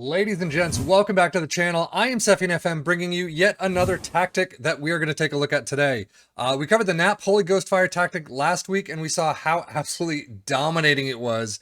Ladies and gents, welcome back to the channel. I am FM bringing you yet another tactic that we are going to take a look at today. We covered the Nap Holy Ghost Fire tactic last week, and we saw how absolutely dominating it was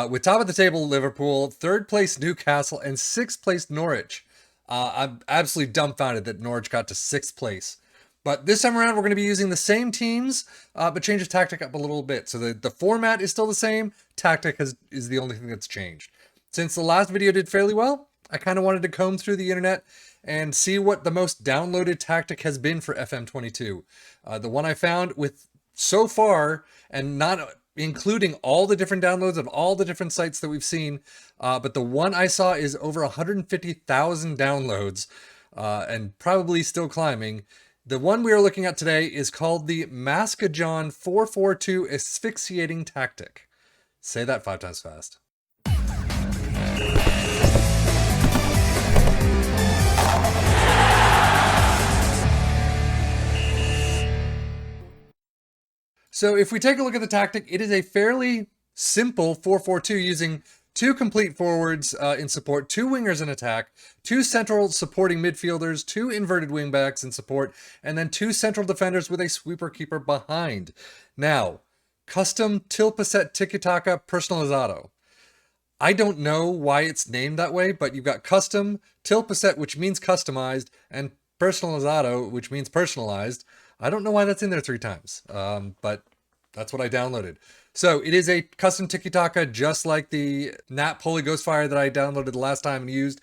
with top of the table Liverpool, third place Newcastle, and sixth place Norwich. I'm absolutely dumbfounded that Norwich got to sixth place. But this time around, we're going to be using the same teams, but change the tactic up a little bit. So the format is still the same. Tactic is the only thing that's changed. Since the last video did fairly well, I kind of wanted to comb through the internet and see what the most downloaded tactic has been for FM22. The one I found with so far, and not including all the different downloads of all the different sites that we've seen, but the one I saw is over 150,000 downloads and probably still climbing. The one we are looking at today is called the Maskajan 442 Asphyxiating Tactic. Say that 5 times fast. So if we take a look at the tactic, it is a fairly simple 4-4-2 using 2 complete forwards in support, 2 wingers in attack, 2 central supporting midfielders, 2 inverted wingbacks in support, and then 2 central defenders with a sweeper keeper behind. Now, custom Tilpaset Tiki-Taka Personalizado. I don't know why it's named that way, but you've got custom, Tilpaset, which means customized, and Personalizado, which means personalized. I don't know why that's in there 3 times, but that's what I downloaded. So it is a custom tiki-taka, just like the Nap Holy Ghost Fire that I downloaded the last time and used.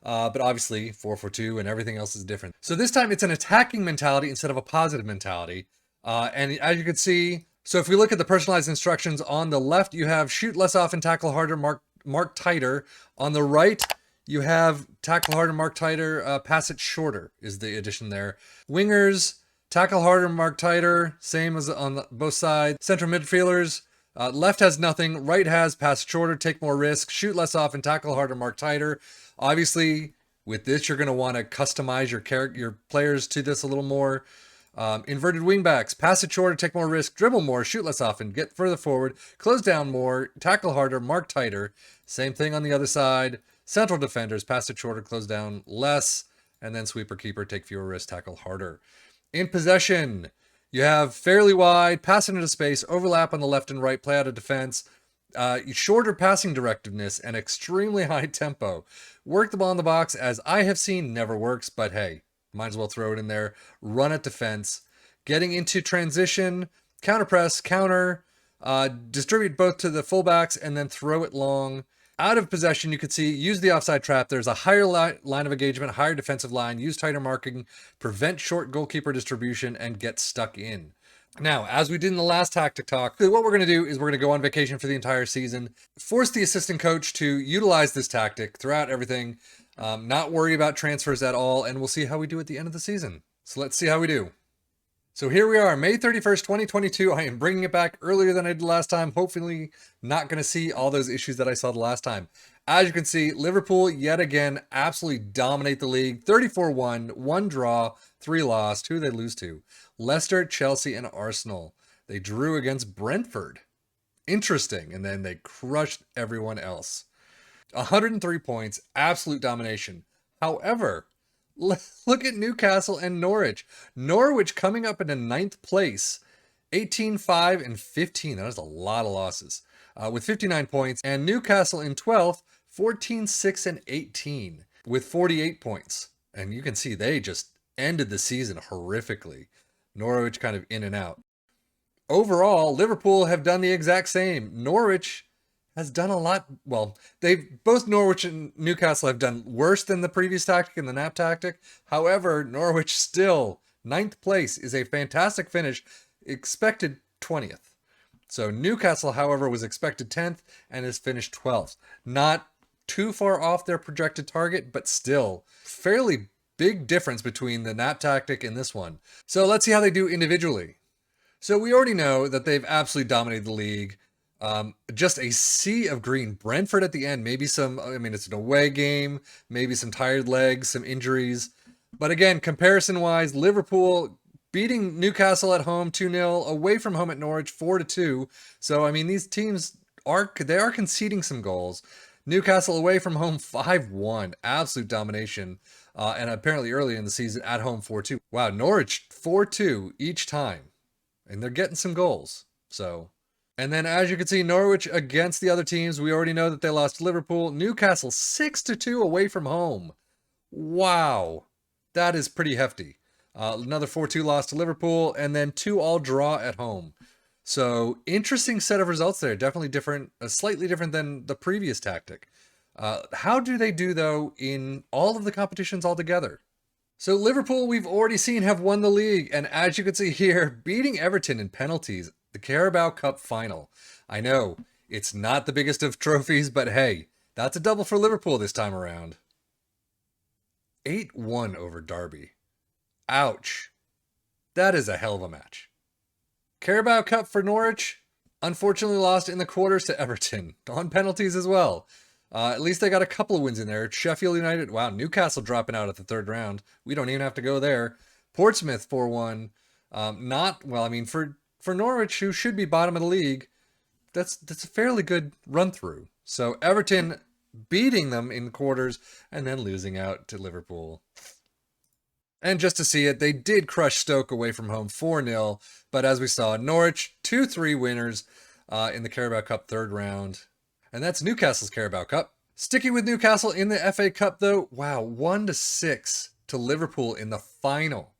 But obviously 4-4-2 and everything else is different. So this time it's an attacking mentality instead of a positive mentality. And as you can see, so if we look at the personalized instructions on the left, you have shoot less often, tackle harder, mark tighter. On the right, you have tackle harder, mark tighter, pass it shorter is the addition there. Wingers, tackle harder, mark tighter, same as on both sides. Central midfielders, left has nothing, right has pass shorter, take more risk, shoot less often, tackle harder, mark tighter. Obviously, with this, you're going to want to customize your players to this a little more. Inverted wingbacks, pass it shorter, take more risk, dribble more, shoot less often, get further forward, close down more, tackle harder, mark tighter. Same thing on the other side. Central defenders, pass it shorter, close down less, and then sweeper keeper, take fewer risks, tackle harder. In possession, you have fairly wide, pass it into space, overlap on the left and right, play out of defense, shorter passing directiveness, and extremely high tempo. Work the ball in the box, as I have seen, never works, but hey, might as well throw it in there. Run at defense. Getting into transition, counter press, counter, distribute both to the fullbacks, and then throw it long. Out of possession, you can see, use the offside trap. There's a higher line of engagement, higher defensive line, use tighter marking, prevent short goalkeeper distribution, and get stuck in. Now, as we did in the last tactic talk, what we're going to do is we're going to go on vacation for the entire season, force the assistant coach to utilize this tactic throughout everything, not worry about transfers at all, and we'll see how we do at the end of the season. So let's see how we do. So here we are, May 31st, 2022. I am bringing it back earlier than I did last time. Hopefully not going to see all those issues that I saw the last time. As you can see, Liverpool yet again absolutely dominate the league. 34-1, 1 draw, 3 lost. Who did they lose to? Leicester, Chelsea, and Arsenal. They drew against Brentford. Interesting. And then they crushed everyone else. 103 points, absolute domination. However, look at Newcastle and Norwich. Norwich coming up in a 9th place, 18-5 and 15. That is a lot of losses with 59 points. And Newcastle in 12th, 14-6 and 18 with 48 points. And you can see they just ended the season horrifically. Norwich kind of in and out. Overall, Liverpool have done the exact same. Norwich has done a lot. Well, both Norwich and Newcastle have done worse than the previous tactic and the Nap tactic. However, Norwich still 9th place is a fantastic finish, expected 20th. So Newcastle, however, was expected 10th and has finished 12th. Not too far off their projected target, but still fairly big difference between the Nap tactic and this one. So let's see how they do individually. So we already know that they've absolutely dominated the league. Just a sea of green. Brentford at the end, maybe some, it's an away game, maybe some tired legs, some injuries. But again, comparison-wise, Liverpool beating Newcastle at home 2-0, away from home at Norwich 4-2. So, these teams are conceding some goals. Newcastle away from home 5-1. Absolute domination. And apparently early in the season at home 4-2. Wow, Norwich 4-2 each time. And they're getting some goals. So, and then as you can see, Norwich against the other teams. We already know that they lost to Liverpool. Newcastle 6-2 away from home. Wow. That is pretty hefty. Another 4-2 loss to Liverpool, and then 2 all draw at home. So interesting set of results there. Definitely different, slightly different than the previous tactic. How do they do, though, in all of the competitions altogether? So Liverpool, we've already seen, have won the league. And as you can see here, beating Everton in penalties, the Carabao Cup final. I know, it's not the biggest of trophies, but hey, that's a double for Liverpool this time around. 8-1 over Derby. Ouch. That is a hell of a match. Carabao Cup for Norwich, unfortunately lost in the quarters to Everton, on penalties as well. At least they got a couple of wins in there. Sheffield United, wow, Newcastle dropping out at the third round. We don't even have to go there. Portsmouth 4-1. For Norwich, who should be bottom of the league, that's a fairly good run through. So Everton beating them in the quarters and then losing out to Liverpool. And just to see it, they did crush Stoke away from home 4-0. But as we saw, Norwich 2-3 winners in the Carabao Cup third round. And that's Newcastle's Carabao Cup. Sticking with Newcastle in the FA Cup, though, wow, 1-6 to Liverpool in the final.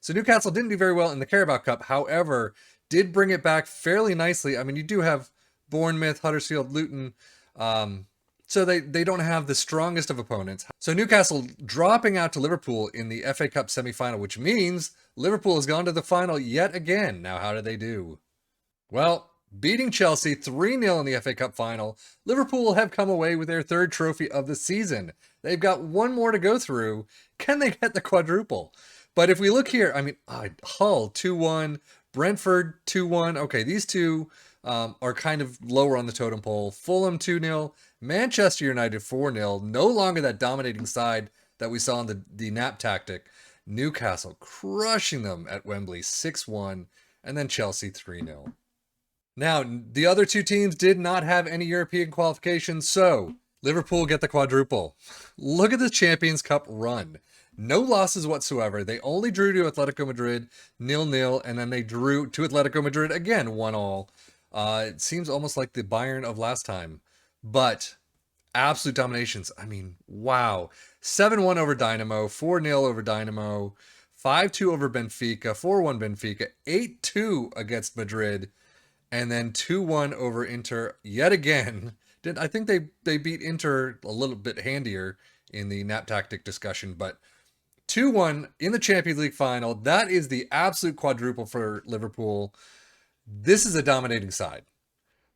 So Newcastle didn't do very well in the Carabao Cup. However, did bring it back fairly nicely. I mean, you do have Bournemouth, Huddersfield, Luton. So they don't have the strongest of opponents. So Newcastle dropping out to Liverpool in the FA Cup semi-final, which means Liverpool has gone to the final yet again. Now, how did they do? Well, beating Chelsea 3-0 in the FA Cup final, Liverpool will have come away with their third trophy of the season. They've got one more to go through. Can they get the quadruple? But if we look here, I mean, Hull 2-1, Brentford 2-1. Okay, these two are kind of lower on the totem pole. Fulham 2-0. Manchester United 4-0, no longer that dominating side that we saw in the nap tactic. Newcastle crushing them at Wembley 6-1, and then Chelsea 3-0. Now, the other two teams did not have any European qualifications, so Liverpool get the quadruple. Look at the Champions Cup run. No losses whatsoever. They only drew to Atletico Madrid 0-0, and then they drew to Atletico Madrid again 1-1. It seems almost like the Bayern of last time. But absolute dominations. I mean, wow. 7-1 over Dynamo, 4-0 over Dynamo, 5-2 over Benfica, 4-1 Benfica, 8-2 against Madrid, and then 2-1 over Inter yet again. I think they beat Inter a little bit handier in the nap tactic discussion, but 2-1 in the Champions League final. That is the absolute quadruple for Liverpool. This is a dominating side.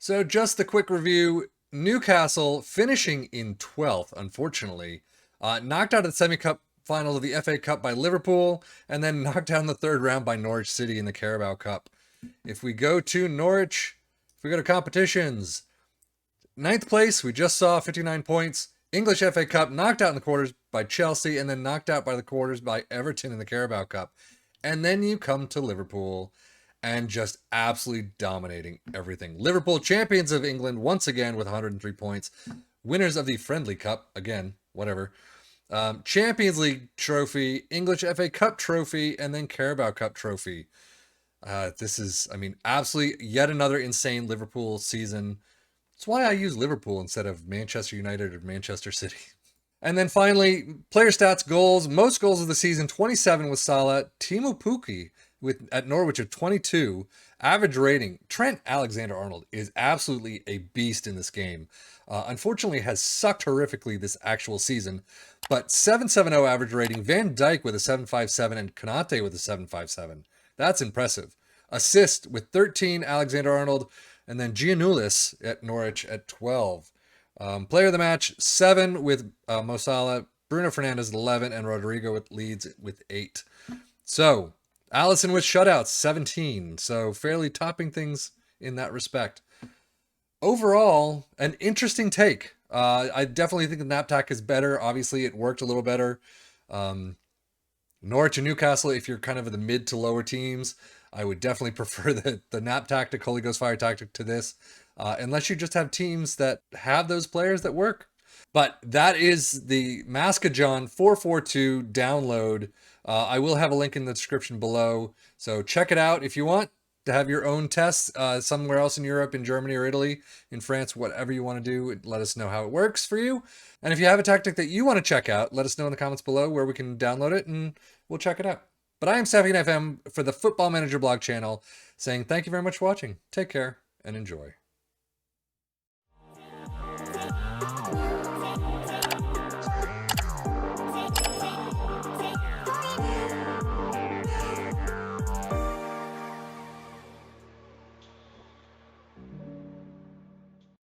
So just the quick review. Newcastle finishing in 12th, unfortunately. Knocked out of the semi-cup final of the FA Cup by Liverpool, and then knocked down the third round by Norwich City in the Carabao Cup. If we go to Norwich, if we go to competitions, 9th place, we just saw 59 points. English FA Cup, knocked out in the quarters by Chelsea, and then knocked out by the quarters by Everton in the Carabao Cup. And then you come to Liverpool, and just absolutely dominating everything. Liverpool, champions of England, once again with 103 points. Winners of the Friendly Cup, again, whatever. Champions League trophy, English FA Cup trophy, and then Carabao Cup trophy. This is, I mean, absolutely yet another insane Liverpool season. That's why I use Liverpool instead of Manchester United or Manchester City. And then finally, player stats, goals. Most goals of the season, 27 with Salah. Teemu Pukki at Norwich of 22. Average rating, Trent Alexander-Arnold is absolutely a beast in this game. Unfortunately, has sucked horrifically this actual season. But 7.70 average rating. Van Dijk with a 7.57 and Konate with a 7.57. That's impressive. Assist with 13, Alexander-Arnold. And then Giannoulis at Norwich at 12. Player of the match, 7 with Mo Salah, Bruno Fernandes 11, and Rodrigo with Leeds with 8. So, Alisson with shutouts, 17. So, fairly topping things in that respect. Overall, an interesting take. I definitely think the nap tack is better. Obviously, it worked a little better. Norwich and Newcastle, if you're kind of the mid to lower teams, I would definitely prefer the nap tactic, Holy Ghost Fire tactic to this. Unless you just have teams that have those players that work. But that is the Maskajon 442 download. I will have a link in the description below. So check it out if you want to have your own tests somewhere else in Europe, in Germany or Italy, in France, whatever you want to do. Let us know how it works for you. And if you have a tactic that you want to check out, let us know in the comments below where we can download it and we'll check it out. But I am Savvy FM for the Football Manager blog channel saying thank you very much for watching. Take care and enjoy.